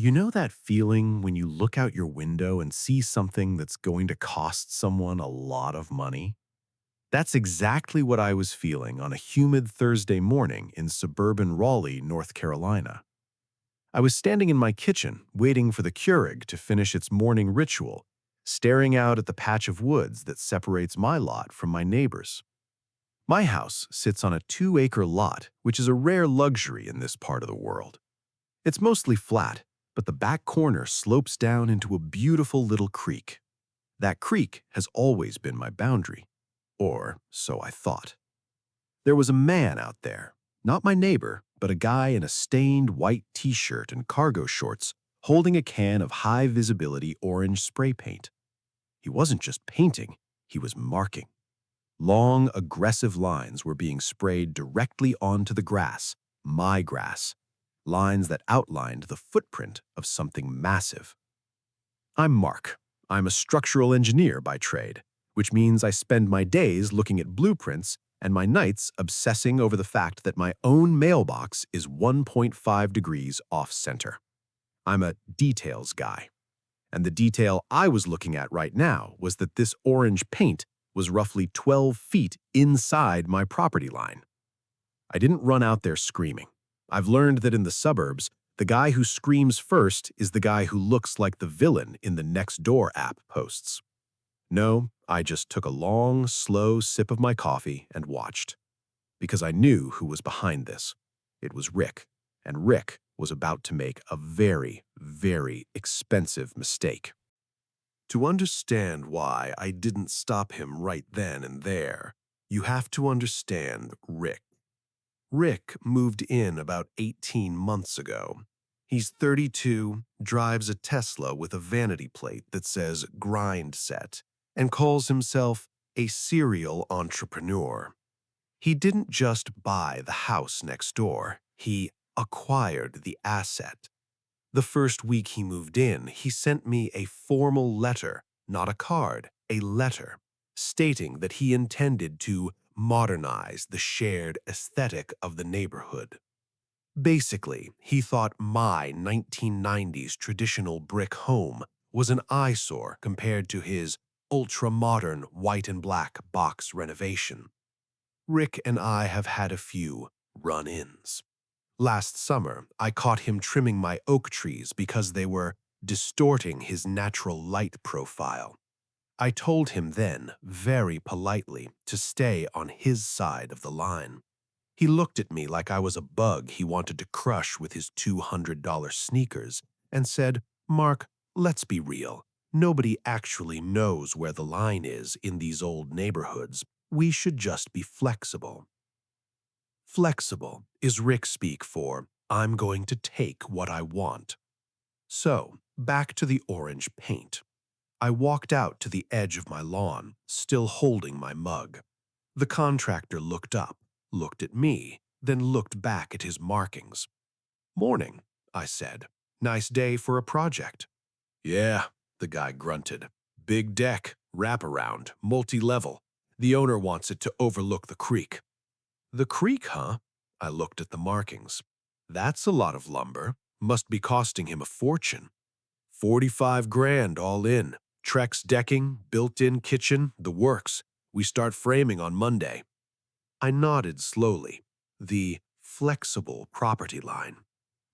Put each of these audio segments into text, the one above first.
You know that feeling when you look out your window and see something that's going to cost someone a lot of money? That's exactly what I was feeling on a humid Thursday morning in suburban Raleigh, North Carolina. I was standing in my kitchen, waiting for the Keurig to finish its morning ritual, staring out at the patch of woods that separates my lot from my neighbor's. My house sits on a 2-acre lot, which is a rare luxury in this part of the world. It's mostly flat, but the back corner slopes down into a beautiful little creek. That creek has always been my boundary, or so I thought. There was a man out there, not my neighbor, but a guy in a stained white t-shirt and cargo shorts holding a can of high-visibility orange spray paint. He wasn't just painting, he was marking. Long, aggressive lines were being sprayed directly onto the grass, my grass, lines that outlined the footprint of something massive. I'm Mark. I'm a structural engineer by trade, which means I spend my days looking at blueprints and my nights obsessing over the fact that my own mailbox is 1.5 degrees off-center. I'm a details guy, and the detail I was looking at right now was that this orange paint was roughly 12 feet inside my property line. I didn't run out there screaming. I've learned that in the suburbs, the guy who screams first is the guy who looks like the villain in the Next Door app posts. No, I just took a long, slow sip of my coffee and watched. Because I knew who was behind this. It was Rick, and Rick was about to make a very, very expensive mistake. To understand why I didn't stop him right then and there, you have to understand Rick. Rick moved in about 18 months ago. He's 32, drives a Tesla with a vanity plate that says grind set, and calls himself a serial entrepreneur. He didn't just buy the house next door, he acquired the asset. The first week he moved in, he sent me a formal letter, not a card, a letter, stating that he intended to modernize the shared aesthetic of the neighborhood. Basically, he thought my 1990s traditional brick home was an eyesore compared to his ultra-modern white and black box renovation. Rick and I have had a few run-ins. Last summer, I caught him trimming my oak trees because they were distorting his natural light profile. I told him then, very politely, to stay on his side of the line. He looked at me like I was a bug he wanted to crush with his $200 sneakers and said, "Mark, let's be real. Nobody actually knows where the line is in these old neighborhoods. We should just be flexible." Flexible is Rick speak for, I'm going to take what I want. So, back to the orange paint. I walked out to the edge of my lawn, still holding my mug. The contractor looked up, looked at me, then looked back at his markings. "Morning," I said. "Nice day for a project." "Yeah," the guy grunted. "Big deck, wraparound, multi-level. The owner wants it to overlook the creek." "The creek, huh?" I looked at the markings. "That's a lot of lumber. Must be costing him a fortune." 45 grand all in. Trex decking, built-in kitchen, the works. We start framing on Monday. I nodded slowly. The flexible property line.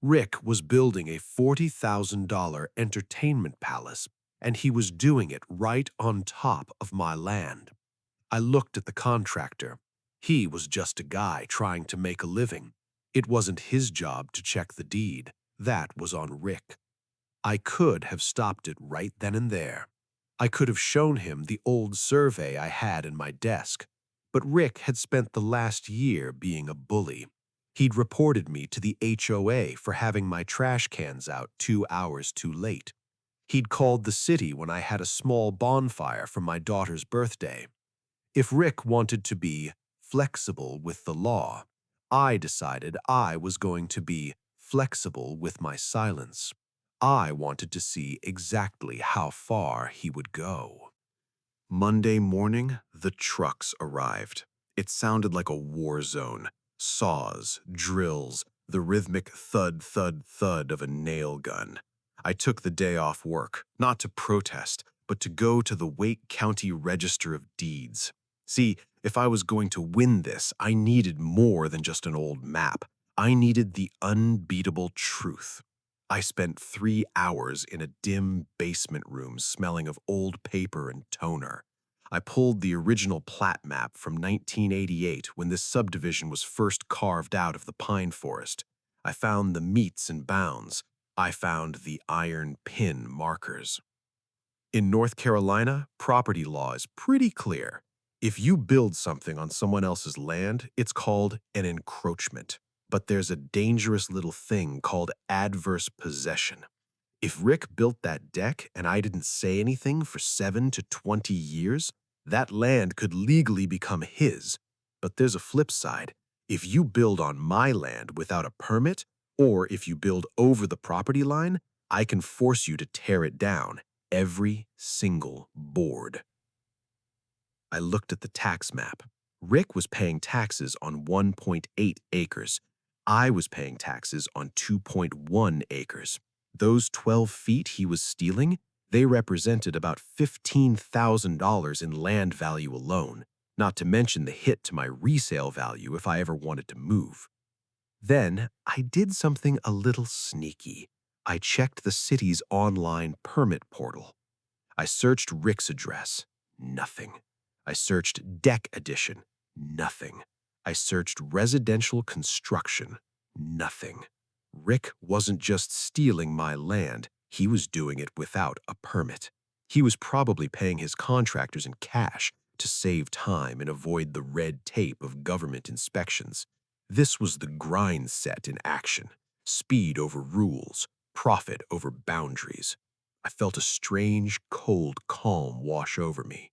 Rick was building a $40,000 entertainment palace, and he was doing it right on top of my land. I looked at the contractor. He was just a guy trying to make a living. It wasn't his job to check the deed. That was on Rick. I could have stopped it right then and there. I could have shown him the old survey I had in my desk. But Rick had spent the last year being a bully. He'd reported me to the HOA for having my trash cans out 2 hours too late. He'd called the city when I had a small bonfire for my daughter's birthday. If Rick wanted to be flexible with the law, I decided I was going to be flexible with my silence. I wanted to see exactly how far he would go. Monday morning, the trucks arrived. It sounded like a war zone. Saws, drills, the rhythmic thud, thud, thud of a nail gun. I took the day off work, not to protest, but to go to the Wake County Register of Deeds. See, if I was going to win this, I needed more than just an old map. I needed the unbeatable truth. I spent 3 hours in a dim basement room smelling of old paper and toner. I pulled the original plat map from 1988 when this subdivision was first carved out of the pine forest. I found the meets and bounds. I found the iron pin markers. In North Carolina, property law is pretty clear. If you build something on someone else's land, it's called an encroachment. But there's a dangerous little thing called adverse possession. If Rick built that deck and I didn't say anything for 7 to 20 years, that land could legally become his. But there's a flip side. If you build on my land without a permit, or if you build over the property line, I can force you to tear it down, every single board. I looked at the tax map. Rick was paying taxes on 1.8 acres. I was paying taxes on 2.1 acres. Those 12 feet he was stealing, they represented about $15,000 in land value alone, not to mention the hit to my resale value if I ever wanted to move. Then I did something a little sneaky. I checked the city's online permit portal. I searched Rick's address. Nothing. I searched Deck Edition. Nothing. I searched residential construction. Nothing. Rick wasn't just stealing my land, he was doing it without a permit. He was probably paying his contractors in cash to save time and avoid the red tape of government inspections. This was the grind set in action. Speed over rules, profit over boundaries. I felt a strange, cold calm wash over me.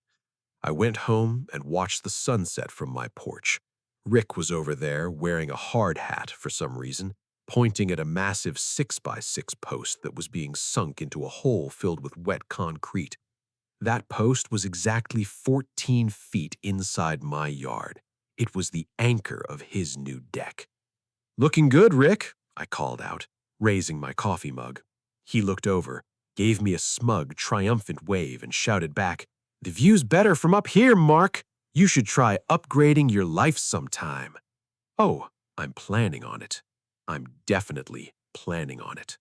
I went home and watched the sunset from my porch. Rick was over there wearing a hard hat for some reason, pointing at a massive 6x6 post that was being sunk into a hole filled with wet concrete. That post was exactly 14 feet inside my yard. It was the anchor of his new deck. "Looking good, Rick," I called out, raising my coffee mug. He looked over, gave me a smug, triumphant wave, and shouted back, "The view's better from up here, Mark. You should try upgrading your life sometime." Oh, I'm planning on it. I'm definitely planning on it.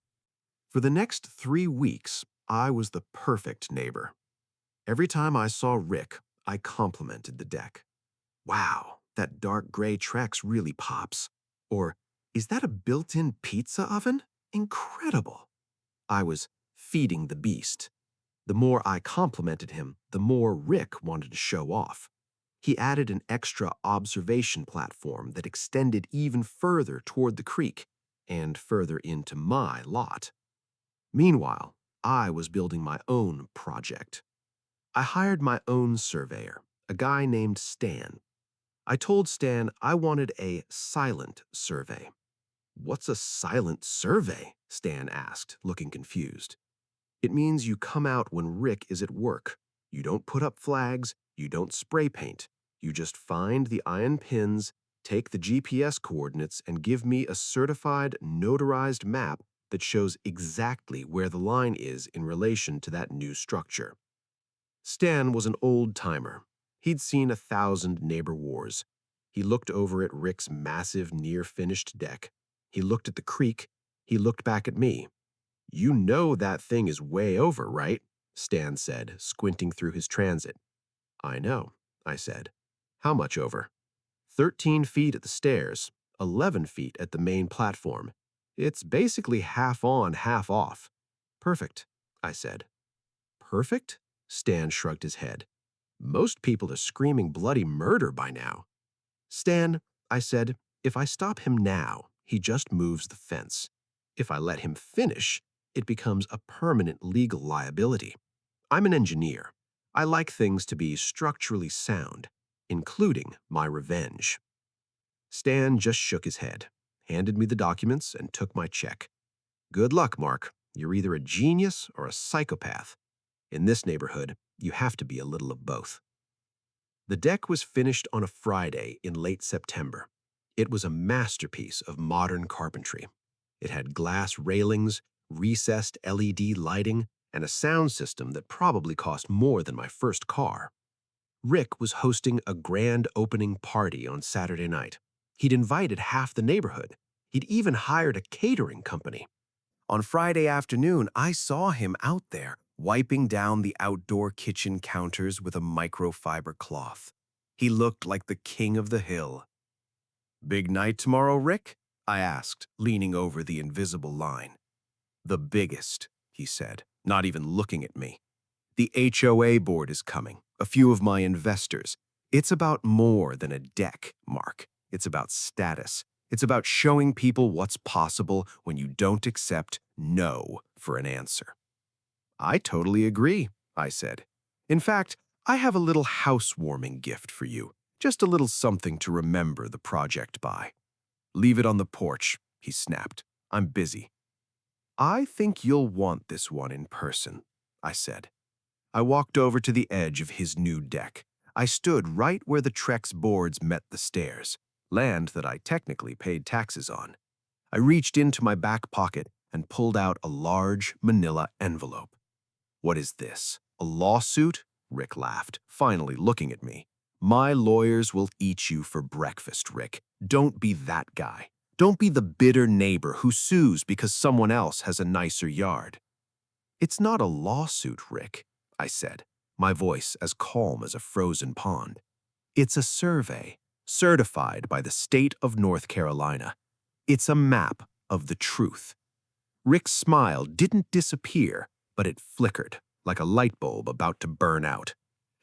For the next 3 weeks, I was the perfect neighbor. Every time I saw Rick, I complimented the deck. "Wow, that dark gray Trex really pops." Or, "Is that a built-in pizza oven? Incredible." I was feeding the beast. The more I complimented him, the more Rick wanted to show off. He added an extra observation platform that extended even further toward the creek and further into my lot. Meanwhile, I was building my own project. I hired my own surveyor, a guy named Stan. I told Stan I wanted a silent survey. "What's a silent survey?" Stan asked, looking confused. "It means you come out when Rick is at work. You don't put up flags, you don't spray paint. You just find the iron pins, take the GPS coordinates, and give me a certified, notarized map that shows exactly where the line is in relation to that new structure." Stan was an old-timer. He'd seen 1,000 neighbor wars. He looked over at Rick's massive, near-finished deck. He looked at the creek. He looked back at me. "You know that thing is way over, right?" Stan said, squinting through his transit. "I know," I said. "How much over?" 13 feet at the stairs, 11 feet at the main platform. It's basically half on, half off." "Perfect," I said. "Perfect?" Stan shrugged his head. "Most people are screaming bloody murder by now." "Stan," I said, "if I stop him now, he just moves the fence. If I let him finish, it becomes a permanent legal liability. I'm an engineer. I like things to be structurally sound, including my revenge." Stan just shook his head, handed me the documents, and took my check. "Good luck, Mark. You're either a genius or a psychopath. In this neighborhood, you have to be a little of both." The deck was finished on a Friday in late September. It was a masterpiece of modern carpentry. It had glass railings, recessed LED lighting, and a sound system that probably cost more than my first car. Rick was hosting a grand opening party on Saturday night. He'd invited half the neighborhood. He'd even hired a catering company. On Friday afternoon, I saw him out there, wiping down the outdoor kitchen counters with a microfiber cloth. He looked like the king of the hill. "Big night tomorrow, Rick?" I asked, leaning over the invisible line. "The biggest," he said, not even looking at me. "The HOA board is coming, a few of my investors. It's about more than a deck, Mark. It's about status. It's about showing people what's possible when you don't accept no for an answer." "I totally agree," I said. "In fact, I have a little housewarming gift for you, just a little something to remember the project by." "Leave it on the porch," he snapped. "I'm busy." "I think you'll want this one in person," I said. I walked over to the edge of his new deck. I stood right where the Trex boards met the stairs, land that I technically paid taxes on. I reached into my back pocket and pulled out a large manila envelope. "What is this? A lawsuit?" Rick laughed, finally looking at me. "My lawyers will eat you for breakfast, Rick. Don't be that guy. Don't be the bitter neighbor who sues because someone else has a nicer yard." "It's not a lawsuit, Rick," I said, my voice as calm as a frozen pond. "It's a survey, certified by the state of North Carolina. It's a map of the truth." Rick's smile didn't disappear, but it flickered, like a light bulb about to burn out.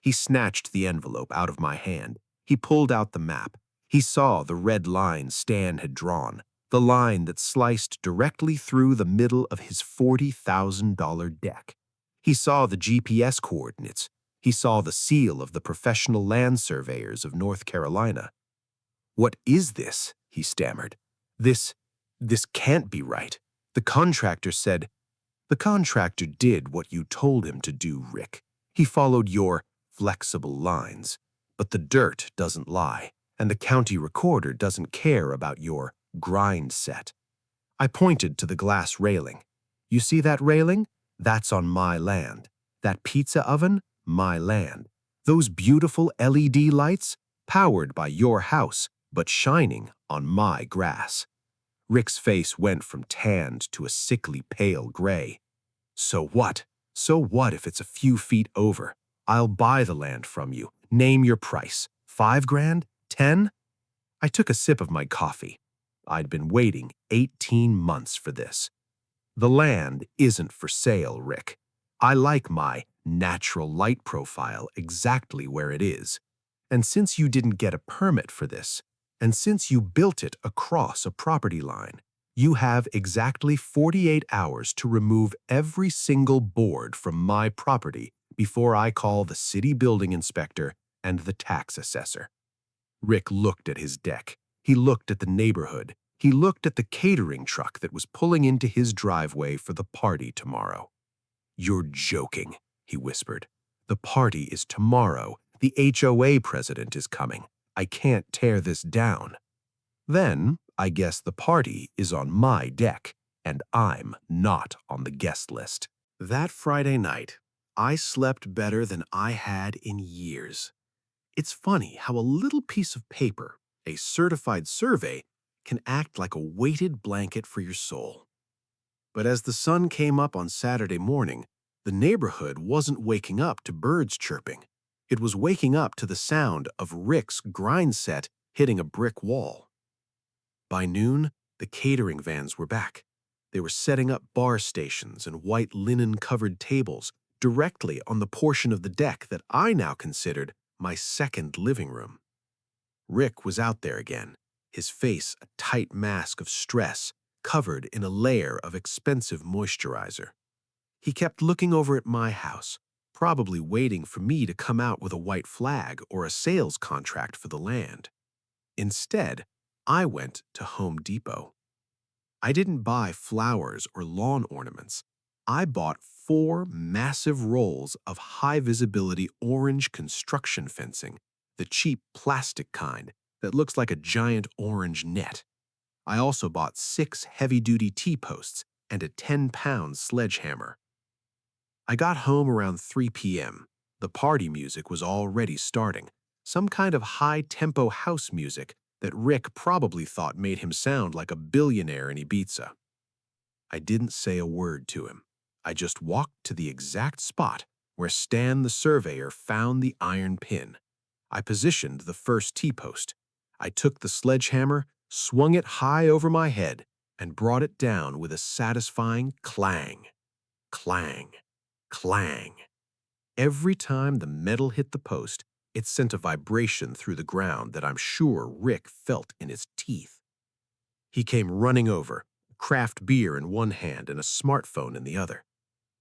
He snatched the envelope out of my hand. He pulled out the map. He saw the red line Stan had drawn, the line that sliced directly through the middle of his $40,000 deck. He saw the GPS coordinates. He saw the seal of the Professional Land Surveyors of North Carolina. "What is this?" he stammered. This can't be right. The contractor said—" "The contractor did what you told him to do, Rick. He followed your flexible lines. But the dirt doesn't lie, and the county recorder doesn't care about your grind set." I pointed to the glass railing. "You see that railing? That's on my land. That pizza oven? My land. Those beautiful LED lights? Powered by your house, but shining on my grass." Rick's face went from tanned to a sickly pale gray. "So what? So what if it's a few feet over? I'll buy the land from you. Name your price. 5 grand? 10? I took a sip of my coffee. I'd been waiting 18 months for this. "The land isn't for sale, Rick. I like my natural light profile exactly where it is. And since you didn't get a permit for this, and since you built it across a property line, you have exactly 48 hours to remove every single board from my property before I call the city building inspector and the tax assessor." Rick looked at his deck. He looked at the neighborhood. He looked at the catering truck that was pulling into his driveway for the party tomorrow. "You're joking," he whispered. "The party is tomorrow. The HOA president is coming. I can't tear this down." "Then, I guess the party is on my deck, and I'm not on the guest list." That Friday night, I slept better than I had in years. It's funny how a little piece of paper, a certified survey, can act like a weighted blanket for your soul. But as the sun came up on Saturday morning, the neighborhood wasn't waking up to birds chirping. It was waking up to the sound of Rick's grind set hitting a brick wall. By noon, the catering vans were back. They were setting up bar stations and white linen-covered tables directly on the portion of the deck that I now considered my second living room. Rick was out there again, his face a tight mask of stress covered in a layer of expensive moisturizer. He kept looking over at my house, probably waiting for me to come out with a white flag or a sales contract for the land. Instead, I went to Home Depot. I didn't buy flowers or lawn ornaments. I bought 4 massive rolls of high-visibility orange construction fencing, the cheap plastic kind that looks like a giant orange net. I also bought 6 heavy-duty T-posts, and a 10-pound sledgehammer. I got home around 3 p.m. The party music was already starting, some kind of high-tempo house music that Rick probably thought made him sound like a billionaire in Ibiza. I didn't say a word to him. I just walked to the exact spot where Stan the surveyor found the iron pin. I positioned the first T-post. I took the sledgehammer, swung it high over my head, and brought it down with a satisfying clang, clang, clang. Every time the metal hit the post, it sent a vibration through the ground that I'm sure Rick felt in his teeth. He came running over, craft beer in one hand and a smartphone in the other.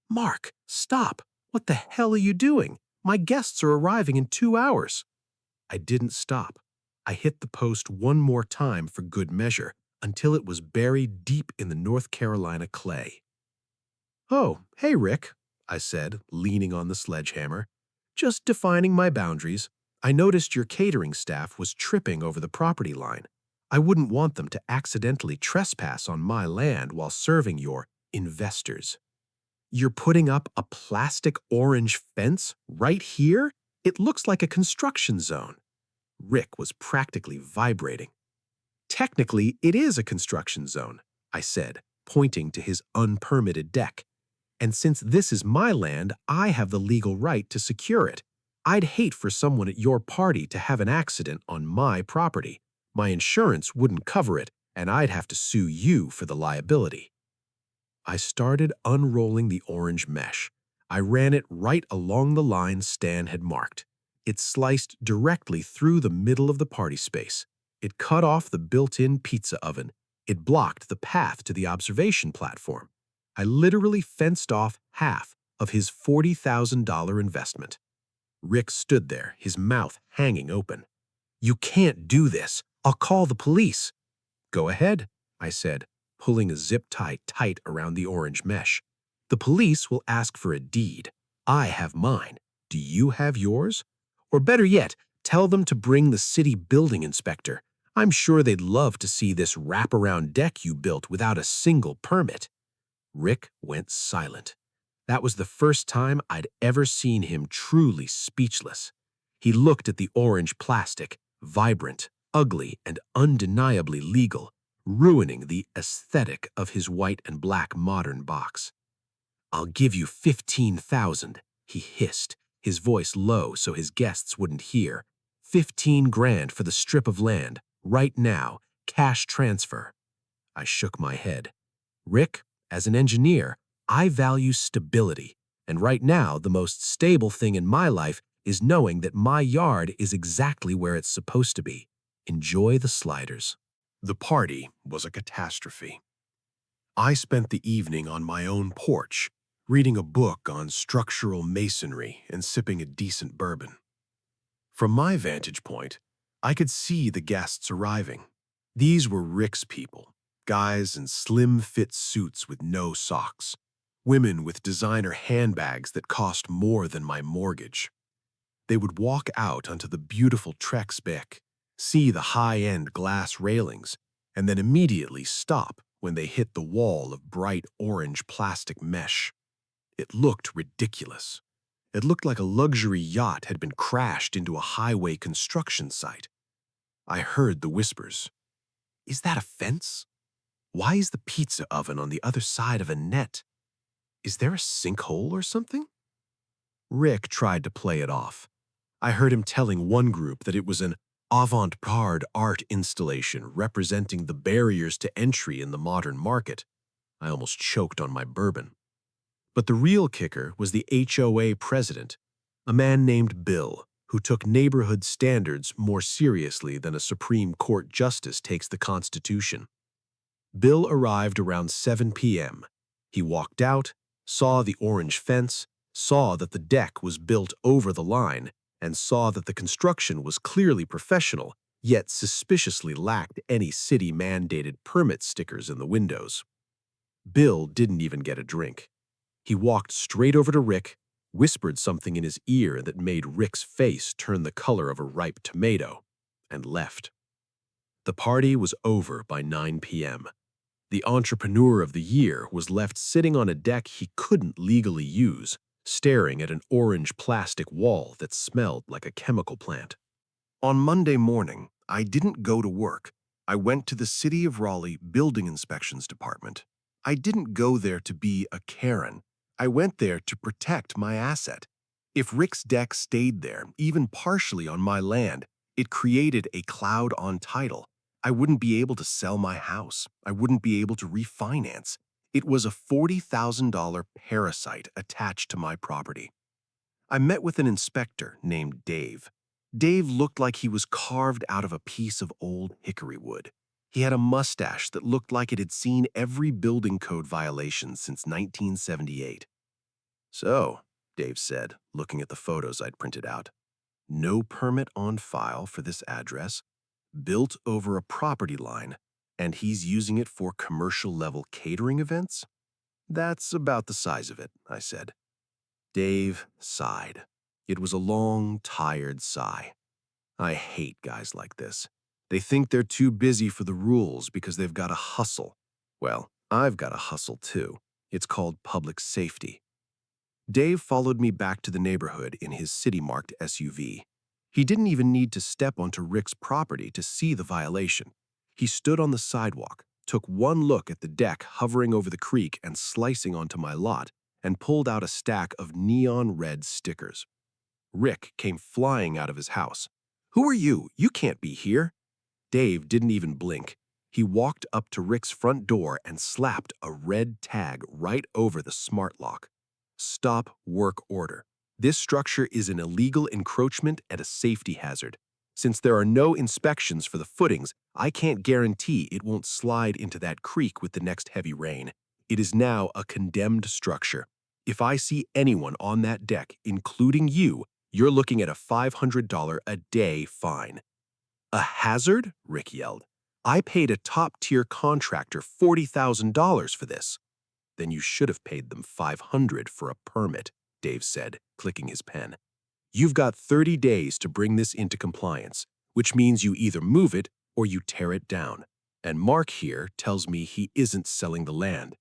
"Mark, stop! What the hell are you doing? My guests are arriving in 2 hours." I didn't stop. I hit the post one more time for good measure until it was buried deep in the North Carolina clay. "Oh, hey, Rick," I said, leaning on the sledgehammer. "Just defining my boundaries. I noticed your catering staff was tripping over the property line. I wouldn't want them to accidentally trespass on my land while serving your investors." "You're putting up a plastic orange fence right here? It looks like a construction zone." Rick was practically vibrating. "Technically, it is a construction zone," I said, pointing to his unpermitted deck. "And since this is my land, I have the legal right to secure it. I'd hate for someone at your party to have an accident on my property. My insurance wouldn't cover it, and I'd have to sue you for the liability." I started unrolling the orange mesh. I ran it right along the line Stan had marked. It sliced directly through the middle of the party space. It cut off the built-in pizza oven. It blocked the path to the observation platform. I literally fenced off half of his $40,000 investment. Rick stood there, his mouth hanging open. "You can't do this. I'll call the police." "Go ahead," I said, pulling a zip tie tight around the orange mesh. "The police will ask for a deed. I have mine. Do you have yours? Or better yet, tell them to bring the city building inspector. I'm sure they'd love to see this wraparound deck you built without a single permit." Rick went silent. That was the first time I'd ever seen him truly speechless. He looked at the orange plastic, vibrant, ugly, and undeniably legal, ruining the aesthetic of his white and black modern box. "I'll give you 15,000, he hissed, his voice low so his guests wouldn't hear. 15 grand for the strip of land, right now, cash transfer." I shook my head. "Rick, as an engineer, I value stability, and right now the most stable thing in my life is knowing that my yard is exactly where it's supposed to be. Enjoy the sliders." The party was a catastrophe. I spent the evening on my own porch, reading a book on structural masonry and sipping a decent bourbon. From my vantage point, I could see the guests arriving. These were Rick's people, guys in slim-fit suits with no socks, women with designer handbags that cost more than my mortgage. They would walk out onto the beautiful Trex Beck, see the high-end glass railings, and then immediately stop when they hit the wall of bright orange plastic mesh. It looked ridiculous. It looked like a luxury yacht had been crashed into a highway construction site. I heard the whispers. "Is that a fence? Why is the pizza oven on the other side of a net? Is there a sinkhole or something?" Rick tried to play it off. I heard him telling one group that it was an avant-garde art installation representing the barriers to entry in the modern market. I almost choked on my bourbon. But the real kicker was the HOA president, a man named Bill, who took neighborhood standards more seriously than a Supreme Court justice takes the Constitution. Bill arrived around 7 p.m. He walked out, saw the orange fence, saw that the deck was built over the line, and saw that the construction was clearly professional, yet suspiciously lacked any city-mandated permit stickers in the windows. Bill didn't even get a drink. He walked straight over to Rick, whispered something in his ear that made Rick's face turn the color of a ripe tomato, and left. The party was over by 9 p.m. The entrepreneur of the year was left sitting on a deck he couldn't legally use, staring at an orange plastic wall that smelled like a chemical plant. On Monday morning, I didn't go to work. I went to the City of Raleigh Building Inspections Department. I didn't go there to be a Karen. I went there to protect my asset. If Rick's deck stayed there, even partially on my land, it created a cloud on title. I wouldn't be able to sell my house. I wouldn't be able to refinance. It was a $40,000 parasite attached to my property. I met with an inspector named Dave. Dave looked like he was carved out of a piece of old hickory wood. He had a mustache that looked like it had seen every building code violation since 1978. So, Dave said, looking at the photos I'd printed out, no permit on file for this address, built over a property line, and he's using it for commercial level catering events? That's about the size of it, I said. Dave sighed. It was a long, tired sigh. I hate guys like this. They think they're too busy for the rules because they've got to hustle. Well, I've got to hustle too. It's called public safety. Dave followed me back to the neighborhood in his city-marked SUV. He didn't even need to step onto Rick's property to see the violation. He stood on the sidewalk, took one look at the deck hovering over the creek and slicing onto my lot, and pulled out a stack of neon red stickers. Rick came flying out of his house. "Who are you? You can't be here." Dave didn't even blink. He walked up to Rick's front door and slapped a red tag right over the smart lock. Stop work order. This structure is an illegal encroachment and a safety hazard. Since there are no inspections for the footings, I can't guarantee it won't slide into that creek with the next heavy rain. It is now a condemned structure. If I see anyone on that deck, including you, you're looking at a $500 a day fine. A hazard? Rick yelled. I paid a top-tier contractor $40,000 for this. Then you should have paid them $500 for a permit, Dave said, clicking his pen. You've got 30 days to bring this into compliance, which means you either move it or you tear it down. And Mark here tells me he isn't selling the land.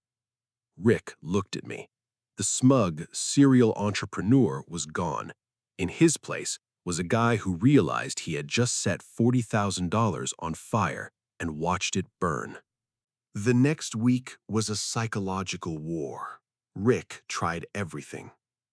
Rick looked at me. The smug serial entrepreneur was gone. In his place was a guy who realized he had just set $40,000 on fire and watched it burn. The next week was a psychological war. Rick tried everything.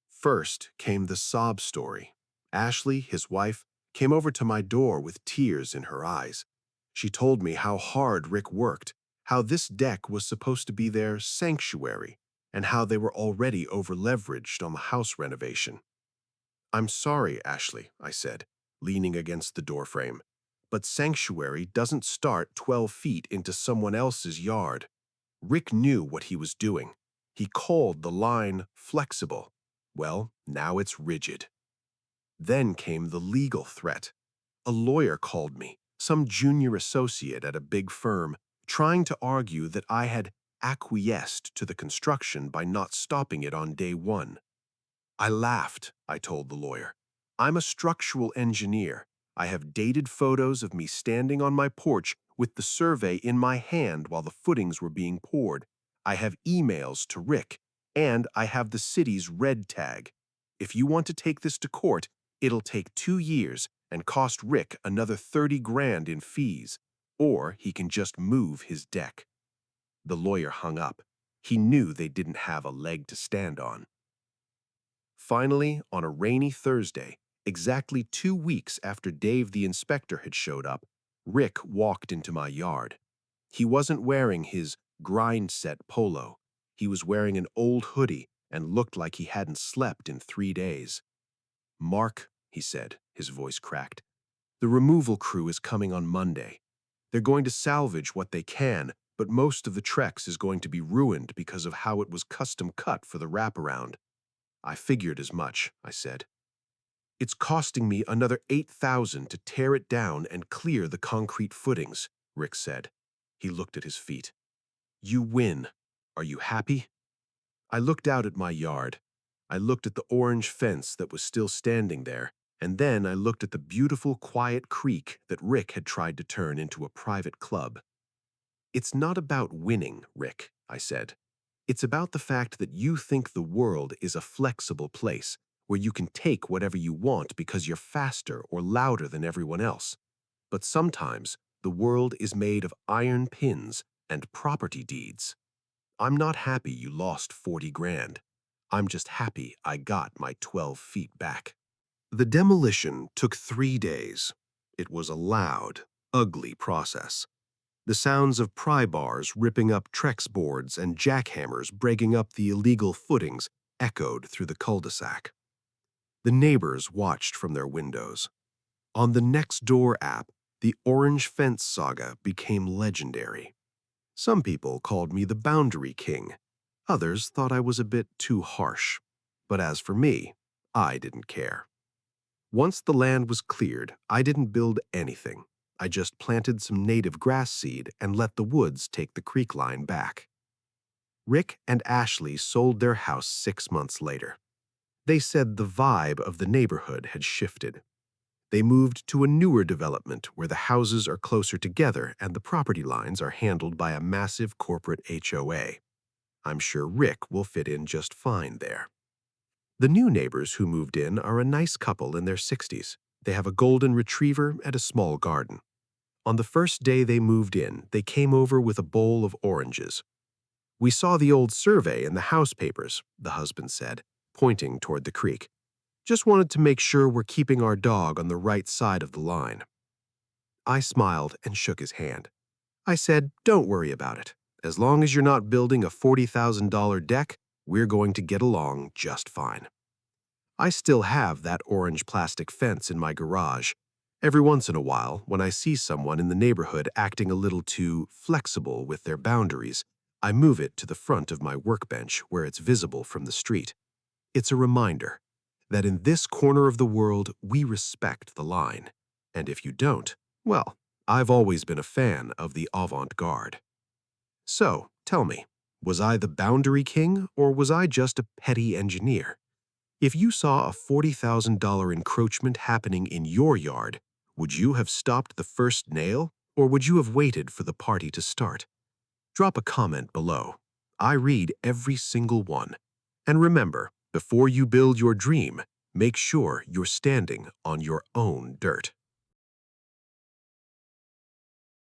First came the sob story. Ashley, his wife, came over to my door with tears in her eyes. She told me how hard Rick worked, how this deck was supposed to be their sanctuary, and how they were already over-leveraged on the house renovation. "I'm sorry, Ashley," I said, leaning against the doorframe, "but sanctuary doesn't start 12 feet into someone else's yard." Rick knew what he was doing. He called the line flexible. Well, now it's rigid. Then came the legal threat. A lawyer called me, some junior associate at a big firm, trying to argue that I had acquiesced to the construction by not stopping it on day one. I laughed, I told the lawyer. I'm a structural engineer. I have dated photos of me standing on my porch with the survey in my hand while the footings were being poured. I have emails to Rick, and I have the city's red tag. If you want to take this to court, it'll take 2 years and cost Rick another 30 grand in fees, or he can just move his deck. The lawyer hung up. He knew they didn't have a leg to stand on. Finally, on a rainy Thursday, exactly 2 weeks after Dave the inspector had showed up, Rick walked into my yard. He wasn't wearing his grind-set polo. He was wearing an old hoodie and looked like he hadn't slept in 3 days. "Mark," he said, his voice cracked, "the removal crew is coming on Monday. They're going to salvage what they can, but most of the Trex is going to be ruined because of how it was custom cut for the wraparound." "I figured as much," I said. "It's costing me another $8,000 to tear it down and clear the concrete footings," Rick said. He looked at his feet. "You win. Are you happy?" I looked out at my yard. I looked at the orange fence that was still standing there, and then I looked at the beautiful, quiet creek that Rick had tried to turn into a private club. It's not about winning, Rick, I said. It's about the fact that you think the world is a flexible place where you can take whatever you want because you're faster or louder than everyone else. But sometimes the world is made of iron pins and property deeds. I'm not happy you lost 40 grand. I'm just happy I got my 12 feet back. The demolition took 3 days. It was a loud, ugly process. The sounds of pry bars ripping up Trex boards and jackhammers breaking up the illegal footings echoed through the cul-de-sac. The neighbors watched from their windows. On the Nextdoor app, the orange fence saga became legendary. Some people called me the Boundary King. Others thought I was a bit too harsh. But as for me, I didn't care. Once the land was cleared, I didn't build anything. I just planted some native grass seed and let the woods take the creek line back. Rick and Ashley sold their house 6 months later. They said the vibe of the neighborhood had shifted. They moved to a newer development where the houses are closer together and the property lines are handled by a massive corporate HOA. I'm sure Rick will fit in just fine there. The new neighbors who moved in are a nice couple in their 60s. They have a golden retriever and a small garden. On the first day they moved in, they came over with a bowl of oranges. "We saw the old survey in the house papers," the husband said, pointing toward the creek. "Just wanted to make sure we're keeping our dog on the right side of the line." I smiled and shook his hand. I said, "Don't worry about it. As long as you're not building a $40,000 deck, we're going to get along just fine." I still have that orange plastic fence in my garage. Every once in a while, when I see someone in the neighborhood acting a little too flexible with their boundaries, I move it to the front of my workbench where it's visible from the street. It's a reminder that in this corner of the world, we respect the line. And if you don't, well, I've always been a fan of the avant-garde. So, tell me, was I the boundary king or was I just a petty engineer? If you saw a $40,000 encroachment happening in your yard, would you have stopped the first nail or would you have waited for the party to start? Drop a comment below. I read every single one. And remember, before you build your dream, make sure you're standing on your own dirt.